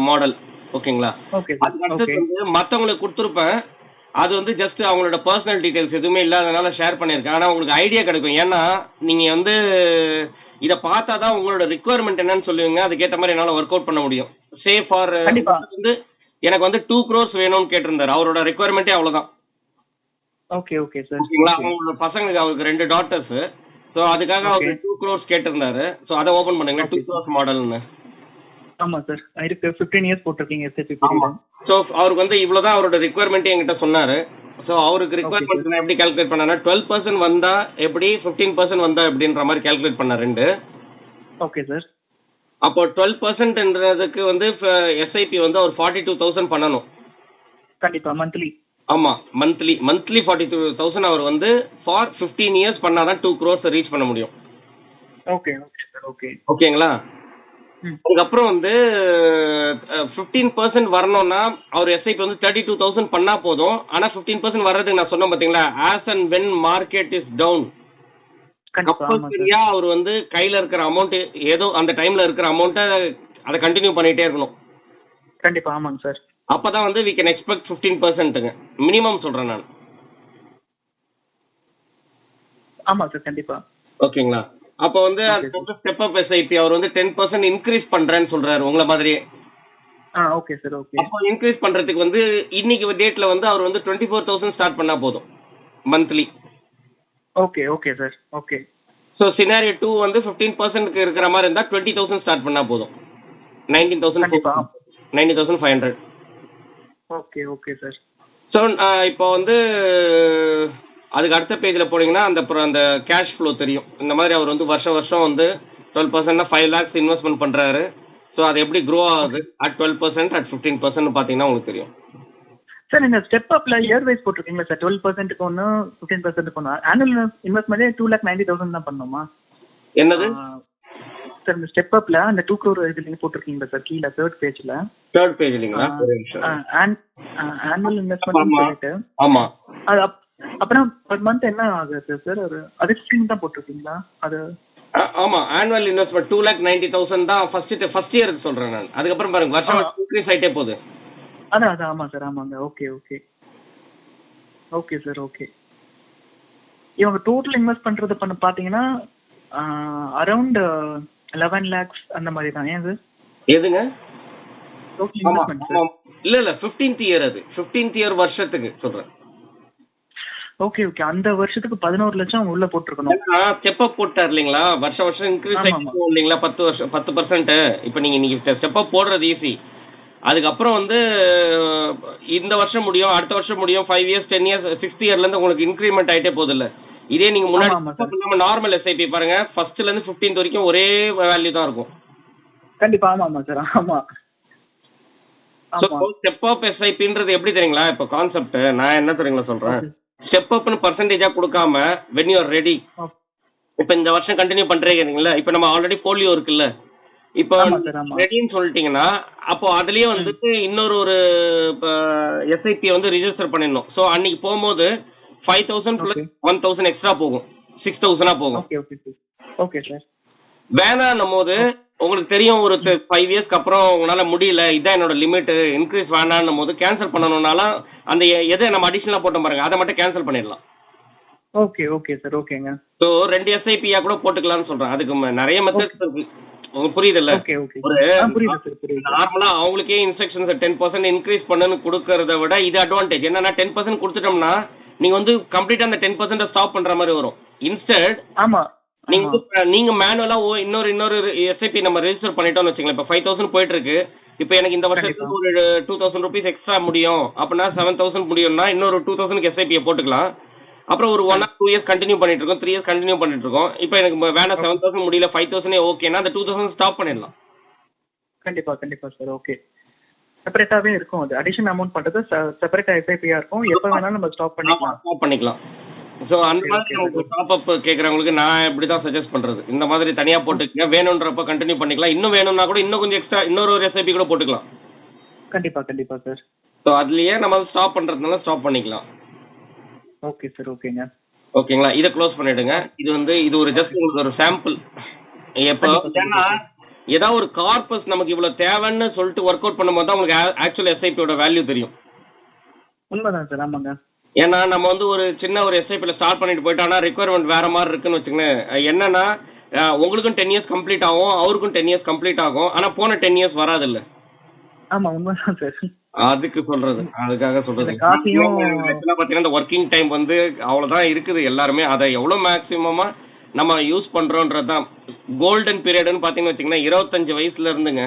Model. ஓகேங்களா? Okay அதுக்கு அடுத்தது வந்து மற்றவங்களுக்கு கொடுத்துருப்பேன். அது வந்து ஜஸ்ட் அவங்களோட பர்சனல் டீடைல்ஸ் எதுவுமே இல்லாதனால ஷேர் பண்ணியிருக்கேன். ஆனால் உங்களுக்கு ஐடியா கிடைக்கும். ஏன்னா நீங்கள் வந்து இதை பார்த்தா தான் உங்களோட ரிக்குவயர்மெண்ட் என்னன்னு சொல்லுவீங்க. அதுக்கேற்ற மாதிரி என்னால் ஒர்க் அவுட் பண்ண முடியும். சேஃப் ஃபார் வந்து எனக்கு வந்து 2 crores வேணும்னு கேட்டிருந்தாரு. அவரோட ரிக்குவயர்மெண்ட்டே அவ்வளோதான். Okay okay sir. ஓகேங்களா? அவங்களோட பசங்களுக்கு அவருக்கு 2 daughters. ஸோ அதுக்காக அவர் 2 crores கேட்டிருந்தாரு. ஸோ அதை ஓப்பன் பண்ணுங்க. 2 crores மாடல்னு. ஆமா சார் இருக்கு. 15 years போட்டிருக்கீங்க SIP. ஸோ அவருக்கு வந்து இவ்வளோதான் அவரோட ரிக்குவயர்மெண்ட்டே என்கிட்ட சொன்னாரு. ஸோ அவருக்கு ரிக்குவயர்மெண்ட் நான் எப்படி கால்குலேட் பண்ணேன்னா 12% வந்தா எப்படி 15% வந்தா எப்படின்ற மாதிரி கால்குலேட் பண்ண 2. Okay sir. அப்போ 12%ன்றதுக்கு வந்து SIP வந்து அவர் 42,000 பண்ணணும். கண்டிப்பா மந்த்லி. ஆமா மந்த்லி 42,000 அவர் வந்து ஃபார் 15 years பண்ணாதான் 2 crores ரீச் பண்ண முடியும். Okay okay sir. ஓகே ஓகேங்களா? அதுக்கப்புறம் வந்து 15% வரணும்னா அவர் SIP வந்து 32,000 பண்ணா போதும். ஆனா 15% வர்றதுக்கு நான் சொன்னேன் பாத்தீங்களா, as and when market is down கம்பல்சரியா அவர் வந்து கையில இருக்கிற அமௌண்ட் ஏதோ அந்த டைம்ல இருக்கிற அமௌண்ட்டை அதை கண்டினியூ பண்ணிட்டே இருக்கணும். கண்டிப்பா ஆமாங்க சார். அப்பதான் வந்து we can expect 15%ங்க மினிமம் சொல்றேன் நான். ஆமா சார் கண்டிப்பா. ஓகேங்களா? அப்போ வந்து Stepup SIP அவர் வந்து 10% இன்க்ரீஸ் பண்றேன்னு சொல்றாரு உங்களை மாதிரியே. Okay sir. ஓகே. அப்போ இன்க்ரீஸ் பண்றதுக்கு வந்து இன்னைக்கு டேட்ல வந்து அவர் வந்து 24,000 ஸ்டார்ட் பண்ணா போதும் monthly. Okay okay sir. Okay. So scenario 2 வந்து 15%க்கு இருக்கிற மாதிரி இருந்தா 20,000 ஸ்டார்ட் பண்ணா போதும். 19,500. Okay okay sir. ஸோ இப்போ வந்து அதுக்கு அடுத்த பேஜில் போனீங்கன்னா அந்த கேஷ் ஃப்ளோ தெரியும். இந்த மாதிரி அவர் வந்து வருஷம் வந்து 12% 5 lakhs இன்வெஸ்ட்மெண்ட் பண்ணுறாரு. ஸோ அது எப்படி க்ரோ ஆகுது அட் 12% அட் 15% பார்த்தீங்கன்னா உங்களுக்கு தெரியும். சார் இந்த ஸ்டெப்அப்ல இயர் வைஸ் போட்டிருக்கீங்களா சார்? 12%க்கு ஒன்று 15%க்கு ஒன்று. ஆனுவல் இன்வெஸ்ட்மெண்ட்டே 2,90,000 தான் பண்ணணுமா? என்னது சார் இந்த ஸ்டெப்அப்ல அந்த 2 crore இதுல போட்டிருக்கீங்களா சார் கீழே தேர்ட் பேஜ் இல்லைங்களா? ஆனுவல் இன்வெஸ்ட்மெண்ட் சொல்லிட்டு. ஆமா. அது அப்புறம் பர் மந்த் என்ன ஆகுது சார்? ஒரு அதுக்கு ஸ்கீம் தான் போட்டிருக்கீங்களா அது? ஆமா ஆனுவல் இன்வெஸ்ட்மெண்ட் 2,90,000 தான் ஃபர்ஸ்ட் இயருக்கு சொல்றேன் நான். அதுக்கப்புறம் பாருங்க வருஷம் இன்க்ரீஸ் ஆயிட்டே போகுது. அதான் ஆமா சார். ஆமாங்க. Okay okay okay sir. Okay. இவங்க டோட்டல் இன்வெஸ்ட் பண்றது பாத்தீங்கன்னா அரௌண்ட் 11 lakhs அந்த மாதிரி தான். ஏன் சார்? எதுங்க? இல்ல 15th year அது 15th year வருஷத்துக்கு சொல்றேன். Okay okay. அந்த வருஷத்துக்கு 11 லட்சம் அவங்க உள்ள போட்டுருக்கணும். ஸ்டெப்அப் போட்டார் இல்லைங்களா? வருஷம் இன்க்ரீஸ் ஆகிட்டு இல்லைங்களா? 10%. இப்போ நீங்க ஸ்டெப்அப் போடுறது ஈஸி. அதுக்கப்புறம் வந்து இந்த வருஷம் முடியும், அடுத்த வருஷம் முடியும், 5 years 10 years 6th yearல இருந்து உங்களுக்கு இன்க்ரிமெண்ட் ஆயிட்டே போகுது இல்ல. இதே நீங்க முன்னாடி நார்மல் SIP பாருங்க, ஃபர்ஸ்ட்ல இருந்து 15th வரைக்கும் ஒரே வேல்யூ தான் இருக்கும். கண்டிப்பா ஆமா சார். ஆமா. ஸ்டெப்அப் SIPன்றது எப்படி தெரியுங்களா? இப்போ கான்செப்ட் நான் என்ன தெரியுங்களா சொல்றேன். ஸ்டெப்அப்னு பர்சன்டேஜா கொடுக்காம when you are ready, இப்போ இந்த வருஷம் கண்டினியூ பண்றீங்களா? இப்போ நம்ம ஆல்ரெடி போலியோ இருக்குல்ல, இப்போ ரெடின்னு சொல்லிட்டீங்கன்னா அப்போ அதுலயே வந்துட்டு இன்னொரு SIP வந்து ரிஜிஸ்டர் பண்ணிடணும். ஸோ அன்னைக்கு போகும்போது 5,000 plus 1,000 எக்ஸ்ட்ரா போகும், 6,000 போகும். Okay sir. வேணாம் போது உங்களுக்கு தெரியும் ஒரு 5 yearsக்கு அப்புறம் உங்களால முடியல, இதான் என்னோட லிமிட், இன்க்ரீஸ் வேணான்னும் போது கேன்சல் பண்ணணும்னாலும் அந்த எதை நம்ம அடிஷனலா போட்டோம் பாருங்க அதை மட்டும் கேன்சல் பண்ணிடலாம். Okay okay sir. ஓகேங்க. ஸோ 2 SIP-யா கூட போட்டுக்கலாம்னு சொல்றேன். அதுக்கு நிறைய மெத்தட்ஸ் இருக்கு. உங்களுக்கு புரியுதுல்ல? நார்மலா அவங்களுக்கே இன்ஸ்ட்ரக்ஷன்ஸ் 10% இன்க்ரீஸ் பண்ணுன்னு கொடுக்கறத விட இது அட்வான்டேஜ் என்னன்னா 10% கொடுத்துட்டோம்னா நீங்க வந்து கம்ப்ளீட்டா அந்த 10% ஸ்டாப் பண்ற மாதிரி வரும். இன்ஸ்டெட் நீங்க மேனுவலா இன்னொரு SIP நம்ம ரெஜிஸ்டர் பண்ணிட்டோம்னு வச்சுக்கலாம். இப்போ 5,000 போயிட்டு இருக்கு. இப்போ எனக்கு இந்த வருஷத்துக்கு ஒரு 2,000 rupees எக்ஸ்ட்ரா முடியும் அப்படின்னா 7,000 முடியும்னா இன்னொரு 2,000 SIP போட்டுக்கலாம். அப்புறம் ஒரு 1 or 2 years கண்டினியூ பண்ணிட்டு இருக்கோம், 3 years கண்டினியூ பண்ணிட்டு இருக்கோம். இப்போ எனக்கு வேணாம் 7,000 முடியல 5,000 ஓகேனா அந்த 2,000 ஸ்டாப் பண்ணிடலாம். கண்டிப்பா கண்டிப்பா சார். ஓகே. செப்பரேட்டாவே இருக்கும். அது அடிஷனல் அமௌண்ட் பண்றது செப்பரேட்டா SIP-யா இருக்கும். எப்ப வேணாலும் நம்ம ஸ்டாப் பண்ணிக்கலாம். ஸோ அந்த மாதிரி உங்களுக்கு டாப் அப் கேட்குறவங்களுக்கு நான் இப்படி தான் சஜஸ்ட் பண்ணுறது. இந்த மாதிரி தனியாக போட்டுக்கங்க, வேணுன்றப்ப கண்டினியூ பண்ணிக்கலாம். இன்னும் வேணும்னா கூட இன்னும் கொஞ்சம் எக்ஸ்ட்ரா இன்னொரு SIP கூட போட்டுக்கலாம். கண்டிப்பாக சார். ஸோ அதுலேயே நம்ம ஸ்டாப் பண்ணுறதுனால ஸ்டாப் பண்ணிக்கலாம். Okay sir. ஓகேங்களா? இதை க்ளோஸ் பண்ணிவிடுங்க. இது ஒரு ஜஸ்ட் உங்களுக்கு ஒரு சாம்பிள். எப்போ ஏன்னா ஏதாவது ஒரு கார்பஸ் நமக்கு இவ்வளவு தேவைன்னு சொல்லிட்டு ஒர்க் அவுட் பண்ணும்போது தான் உங்களுக்கு ஆக்சுவல் எஸ்ஐபியோட வேல்யூ தெரியும். உண்மைதான் சார். ஆமாங்க. ஏன்னா நம்ம வந்து ஒரு சின்ன ஒரு எஸ்ஐபியில் ஸ்டார்ட் பண்ணிட்டு போயிட்டோம்னா ரிக்குவயர்மெண்ட் வேற மாதிரி இருக்குன்னு வச்சுக்கோங்க. என்னன்னா உங்களுக்கும் 10 years கம்ப்ளீட் ஆகும், அவருக்கும் 10 years கம்ப்ளீட் ஆகும். ஆனா போன 10 years வராது இல்ல. ஆமா உண்மைதான் சார். அதுக்கு சொல்றது, அதுக்காக சொல்றது. பாத்தீங்கன்னா இந்த ஒர்க்கிங் டைம் வந்து அவ்வளவுதான் இருக்குது எல்லாருமே. அதை எவ்வளவு மேக்சிமமா நம்ம யூஸ் பண்றோம்ன்றதுதான். கோல்டன் பீரியட்னு பாத்தீங்கன்னு வச்சுக்கோங்க 25 வயசுல இருந்துங்க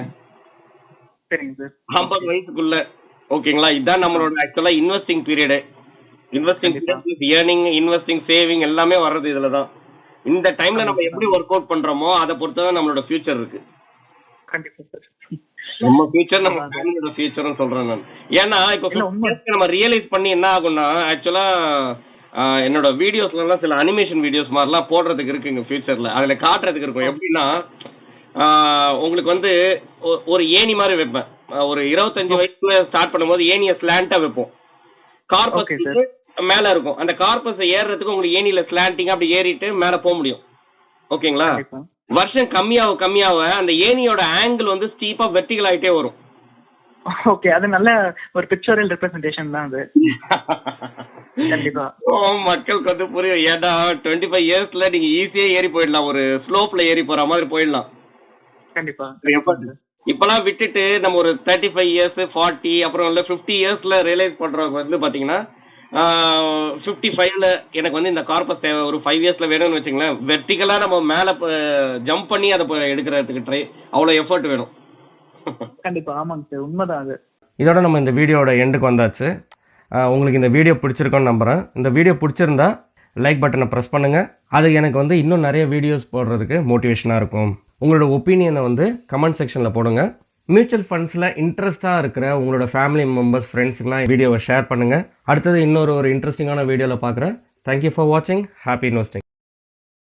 50 வயசுக்குள்ள. ஓகேங்களா? இதுதான் நம்மளோட ஆக்சுவலா investing period. Investing earning, investing, saving எல்லாமே வர்றது இதுலதான். இந்த டைம்ல நம்ம எப்படி ஒர்க் அவுட் பண்றோமோ அதை பொறுத்துதான் நம்மளோட ஃபியூச்சர் இருக்கு. கண்டிப்பா சார். நம்ம ஃபியூச்சர் நம்ம ஃபேமிலியோட ஃபியூச்சர்னு சொல்றேன் நான். ஏன்னா இப்போ நம்ம ரியலைஸ் பண்ணி என்ன ஆகும்னா ஆக்சுவலா என்னோட வீடியோஸ்ல எல்லாம் சில அனிமேஷன் வீடியோஸ் மாதிரிலாம் போடுறதுக்கு இருக்குங்க ஃபியூச்சர்ல. அதுல காட்டுறதுக்கு இருக்கும். எப்படின்னா உங்களுக்கு வந்து ஒரு ஏணி மாதிரி வைப்பேன். ஒரு 25 வயசுல ஸ்டார்ட் பண்ணும்போது ஏணியை ஸ்லாண்டா வைப்போம். கார்பஸ் மேல இருக்கும். அந்த கார்பஸ் ஏறுறதுக்கு உங்களுக்கு ஏணியில ஸ்லாண்டிங்கா அப்படி ஏறிட்டு மேல போக முடியும். ஓகேங்களா? வருஷம் கம்மியாக அந்த ஏணியோட ஆங்கிள் வந்து ஸ்டீப்பா வெர்டிகல் ஆயிட்டே வரும். ஓகே, அது நல்ல ஒரு பிக்சரல் ரெப்ரசன்டேஷன் தான் அது. கண்டிப்பா மக்களுக்கு வந்து புரியும். ஏன்னா 25 yearsல நீங்க ஈஸியா ஏறி போயிடலாம். ஒரு ஸ்லோப்ல ஏறி போற மாதிரி போயிடலாம். கண்டிப்பா. இப்பெல்லாம் விட்டுட்டு நம்ம ஒரு 35 years 40 அப்புறம் 50 yearsல ரியலைஸ் பண்றவங்க வந்து பாத்தீங்கன்னா 55ல எனக்கு வந்து இந்த கார்பஸ் தேவை, ஒரு 5 yearsல வேணும்னு வச்சுங்களேன். வெர்டிகலா நம்ம மேல ஜம்ப் பண்ணி அதை எடுக்கிறதுக்கு ட்ரை, அவ்வளவு எஃபர்ட் வேணும். கண்டிப்பா. ஆமாங்க சார், உண்மைதான் அது. இதோட நம்ம இந்த வீடியோட எண்டுக்கு வந்தாச்சு. உங்களுக்கு இந்த வீடியோ பிடிச்சிருக்கோன்னு நம்புறேன். இந்த வீடியோ பிடிச்சிருந்தா லைக் பட்டனை ப்ரெஸ் பண்ணுங்க. அது எனக்கு வந்து இன்னும் நிறைய வீடியோஸ் போடுறதுக்கு மோட்டிவேஷனாக இருக்கும். உங்களோட ஒப்பீனியனை வந்து கமெண்ட் செக்ஷனில் போடுங்க. மியூச்சுவல் ஃபண்ட்ஸில் இன்ட்ரெஸ்ட்டாக இருக்கிற உங்களோட ஃபேமிலி மெம்பர்ஸ், ஃப்ரெண்ட்ஸுக்கெலாம் வீடியோவை ஷேர் பண்ணுங்கள். அடுத்தது இன்னொரு இன்ட்ரெஸ்டிங்கான வீடியோவில் பார்க்குறேன். தேங்க்யூ ஃபார் வாட்சிங். Happy investing.